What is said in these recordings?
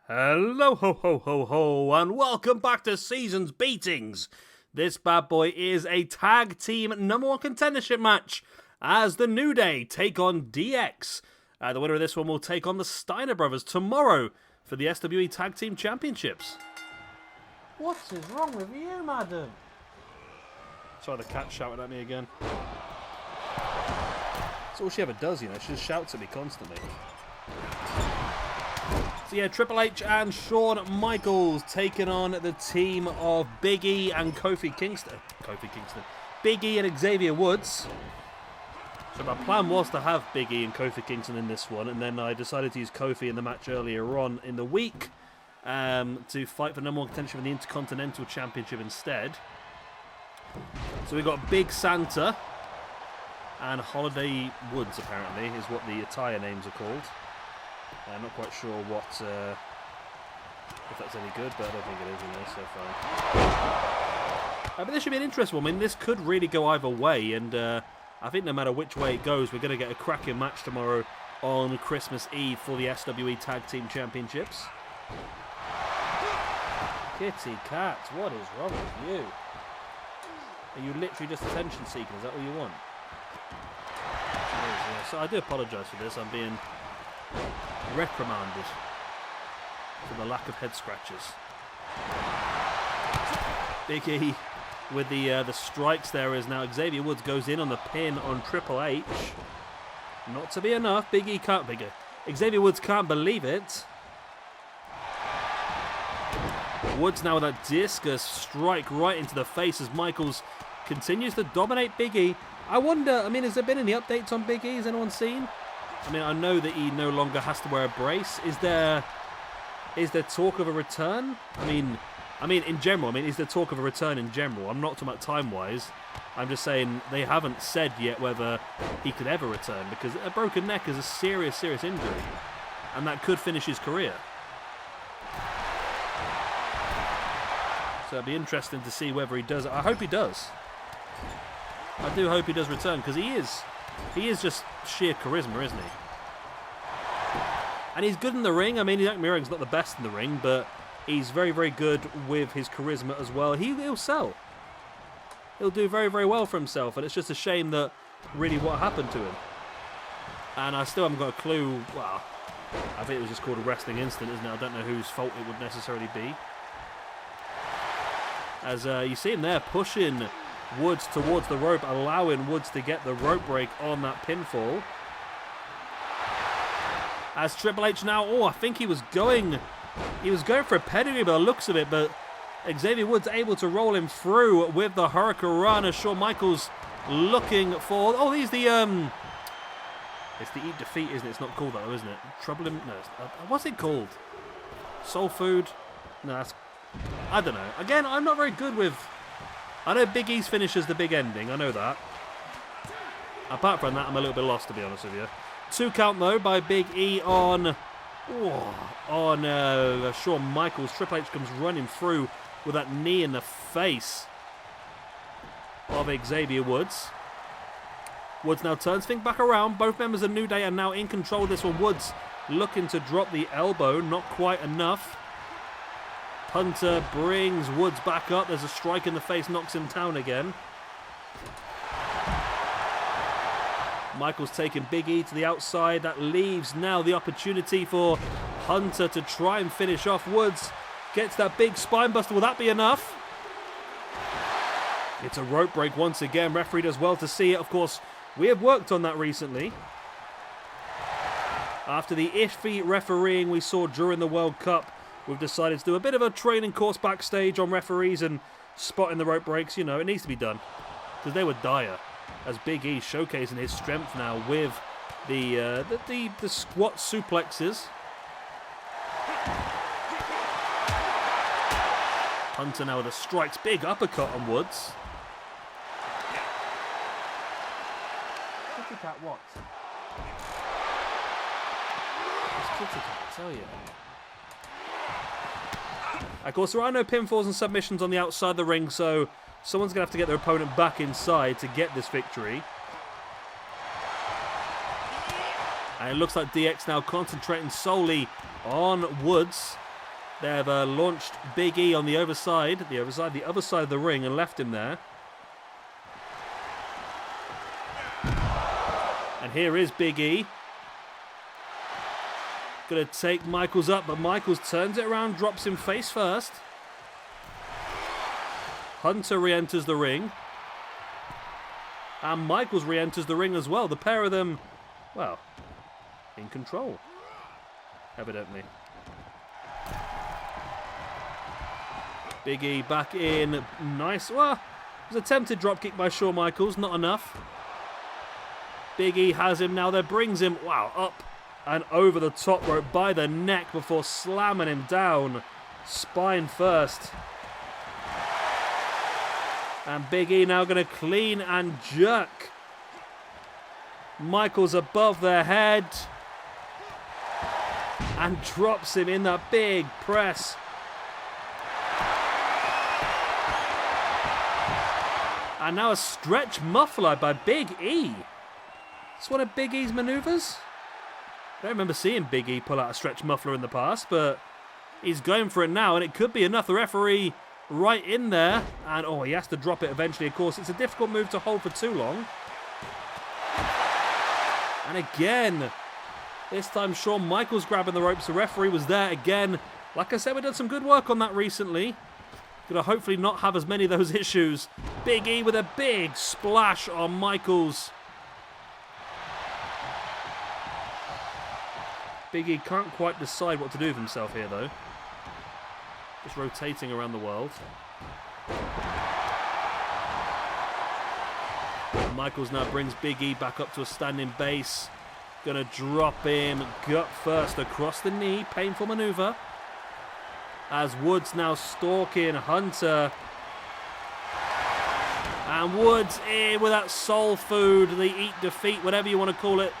Hello, ho, ho, ho, ho, and welcome back to Season's Beatings. This bad boy is a tag team #1 contendership match as the New Day take on DX. The winner of this one will take on the Steiner Brothers tomorrow for the SWE Tag Team Championships. What is wrong with you, madam? Sorry, the cat's shouting at me again. That's all she ever does, you know, she just shouts at me constantly. So yeah, Triple H and Shawn Michaels taking on the team of Big E and Kofi Kingston. Big E and Xavier Woods. So my plan was to have Big E and Kofi Kingston in this one, and then I decided to use Kofi in the match earlier on in the week to fight for #1 contention for the Intercontinental Championship instead. So we got Big Santa and Holiday Woods, apparently, is what the attire names are called. I'm not quite sure what if that's any good, but I don't think it is, you know, so far. But this should be an interesting one. I mean, this could really go either way, and I think no matter which way it goes, we're going to get a cracking match tomorrow on Christmas Eve for the SWE Tag Team Championships. Kitty cat, what is wrong with you? Are you literally just attention seeking? Is that all you want? So I do apologise for this. I'm being reprimanded for the lack of head scratches. Big E with the strikes there is now Xavier Woods goes in on the pin on Triple H. Not to be enough. Xavier Woods can't believe it. Woods now with that discus strike right into the face as Michaels continues to dominate Big E. I wonder, I mean, has there been any updates on Big E? Has anyone seen? I mean, I know that he no longer has to wear a brace. Is there talk of a return? I mean, in general, is there talk of a return in general? I'm not talking about time-wise. I'm just saying they haven't said yet whether he could ever return, because a broken neck is a serious, serious injury, and that could finish his career. So it'd be interesting to see whether he does. I hope he does. I do hope he does return, because he is just sheer charisma, isn't he? And he's good in the ring. I mean, don't get me wrong, he's not the best in the ring, but he's very, very good with his charisma as well. He'll sell. He'll do very, very well for himself, and it's just a shame that really what happened to him. And I still haven't got a clue. Well, I think it was just called a wrestling incident, isn't it? I don't know whose fault it would necessarily be. As you see him there pushing Woods towards the rope, allowing Woods to get the rope break on that pinfall. As Triple H now, I think he was going for a pedigree by the looks of it, but Xavier Woods able to roll him through with the Hurricane Run as Shawn Michaels looking for, it's the Eat Defeat, isn't it? It's not called that though, isn't it? Trouble him, no, what's it called? Soul Food? No, I don't know. Again, I'm not very good with, I know Big E's finish is the big ending, I know that. Apart from that, I'm a little bit lost, to be honest with you. 2 count though by Big E on Shawn Michaels. Triple H comes running through with that knee in the face of Xavier Woods. Woods now turns things back around. Both members of New Day are now in control of this one. Woods looking to drop the elbow, not quite enough. Hunter brings Woods back up. There's a strike in the face, knocks him down again. Michaels taking Big E to the outside. That leaves now the opportunity for Hunter to try and finish off Woods. Gets that big spine buster. Will that be enough? It's a rope break once again. Referee does well to see it. Of course, we have worked on that recently. After the iffy refereeing we saw during the World Cup, we've decided to do a bit of a training course backstage on referees and spotting the rope breaks. You know, it needs to be done because they were dire. As Big E showcasing his strength now with the squat suplexes. Hunter now with the strikes, big uppercut on Woods. Kitty cat what? It's Kitty cat, I tell you. Of course, there are no pinfalls and submissions on the outside of the ring, so someone's going to have to get their opponent back inside to get this victory. And it looks like DX now concentrating solely on Woods. They've launched Big E on the other side of the ring and left him there. And here is Big E. Going to take Michaels up, but Michaels turns it around, drops him face first. Hunter re-enters the ring. And Michaels re-enters the ring as well. The pair of them, well, in control, evidently. Big E back in. Nice. Well, it was a attempted dropkick by Shawn Michaels. Not enough. Big E has him now there. Brings him, wow, up and over the top rope by the neck before slamming him down. Spine first. And Big E now going to clean and jerk Michaels above their head. And drops him in that big press. And now a stretch muffler by Big E. It's one of Big E's maneuvers. I don't remember seeing Big E pull out a stretch muffler in the past, but he's going for it now, and it could be enough. The referee right in there, and oh, he has to drop it eventually, of course. It's a difficult move to hold for too long. And again, this time Shawn Michaels grabbing the ropes. The referee was there again. Like I said, we've done some good work on that recently. Gonna hopefully not have as many of those issues. Big E with a big splash on Michaels. Big E can't quite decide what to do with himself here, though. Just rotating around the world. Michaels now brings Big E back up to a standing base. Gonna drop him gut first across the knee. Painful maneuver. As Woods now stalking Hunter. And Woods in with that soul food, the eat defeat, whatever you want to call it.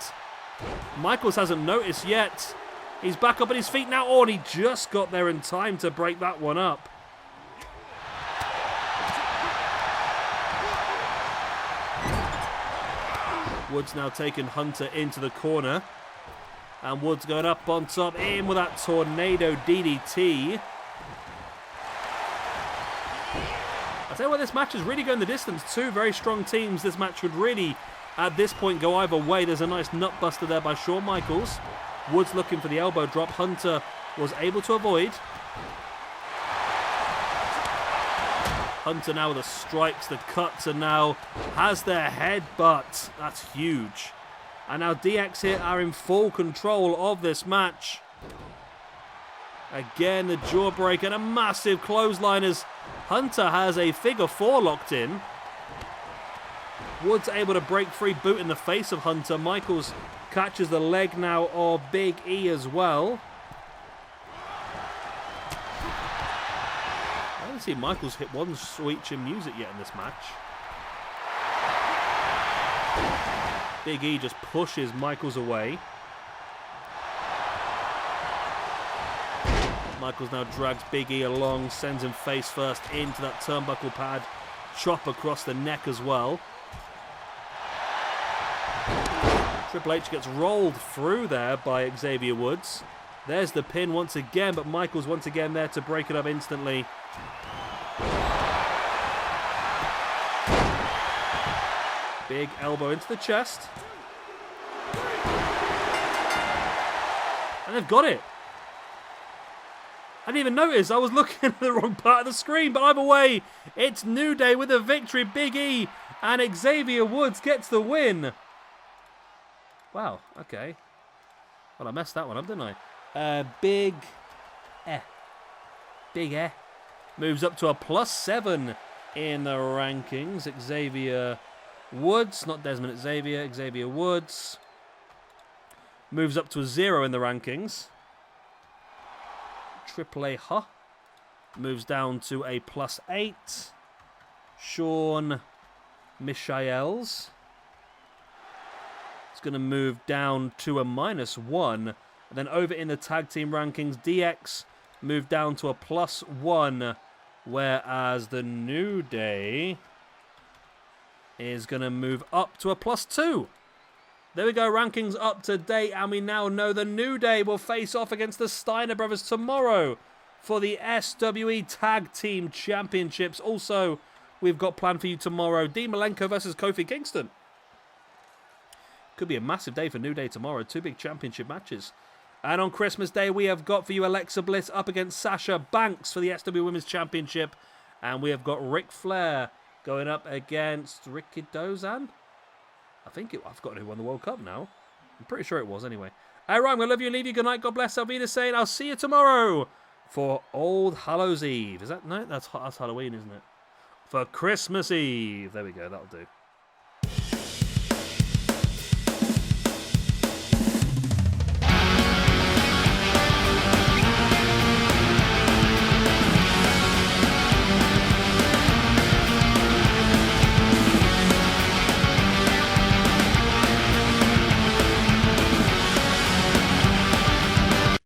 Michaels hasn't noticed yet. He's back up on his feet now. Oh, and he just got there in time to break that one up. Woods now taking Hunter into the corner. And Woods going up on top, in with that tornado DDT. I tell you what, this match is really going the distance. Two very strong teams. This match would really, at this point, go either way. There's a nice nut buster there by Shawn Michaels. Woods looking for the elbow drop. Hunter was able to avoid. Hunter now with the strikes, the cuts, and now has their headbutt. That's huge. And now DX here are in full control of this match. Again, the jawbreaker and a massive clothesline as Hunter has a figure four locked in. Woods able to break free, boot in the face of Hunter. Michaels catches the leg now of Big E as well. I haven't seen Michaels hit one sweet chin music yet in this match. Big E just pushes Michaels away. Michaels now drags Big E along, sends him face first into that turnbuckle pad. Chop across the neck as well. Triple H gets rolled through there by Xavier Woods. There's the pin once again, but Michaels once again there to break it up instantly. Big elbow into the chest. And they've got it. I didn't even notice. I was looking at the wrong part of the screen. But either way, it's New Day with a victory. Big E and Xavier Woods gets the win. Wow, okay. Well, I messed that one up, didn't I? Big E moves up to a +7 in the rankings. Xavier Woods, not Desmond, Xavier. Xavier Woods moves up to a 0 in the rankings. Triple A moves down to a +8. Shawn Michaels is going to move down to a -1. And then over in the tag team rankings, DX moved down to a +1, whereas the New Day is going to move up to a +2. There we go, rankings up to date, and we now know the New Day will face off against the Steiner Brothers tomorrow for the SWE Tag Team Championships. Also, we've got planned for you tomorrow, Dean Malenko versus Kofi Kingston. Could be a massive day for New Day tomorrow. 2 big championship matches. And on Christmas Day, we have got for you Alexa Bliss up against Sasha Banks for the SW Women's Championship. And we have got Ric Flair going up against Ricky Dozan. I've forgotten who won the World Cup now. I'm pretty sure it was anyway. All right, I'm going to love you and leave you. Good night. God bless. I'll be the same. I'll see you tomorrow for All Hallows Eve. Is that? No, that's Halloween, isn't it? For Christmas Eve. There we go. That'll do.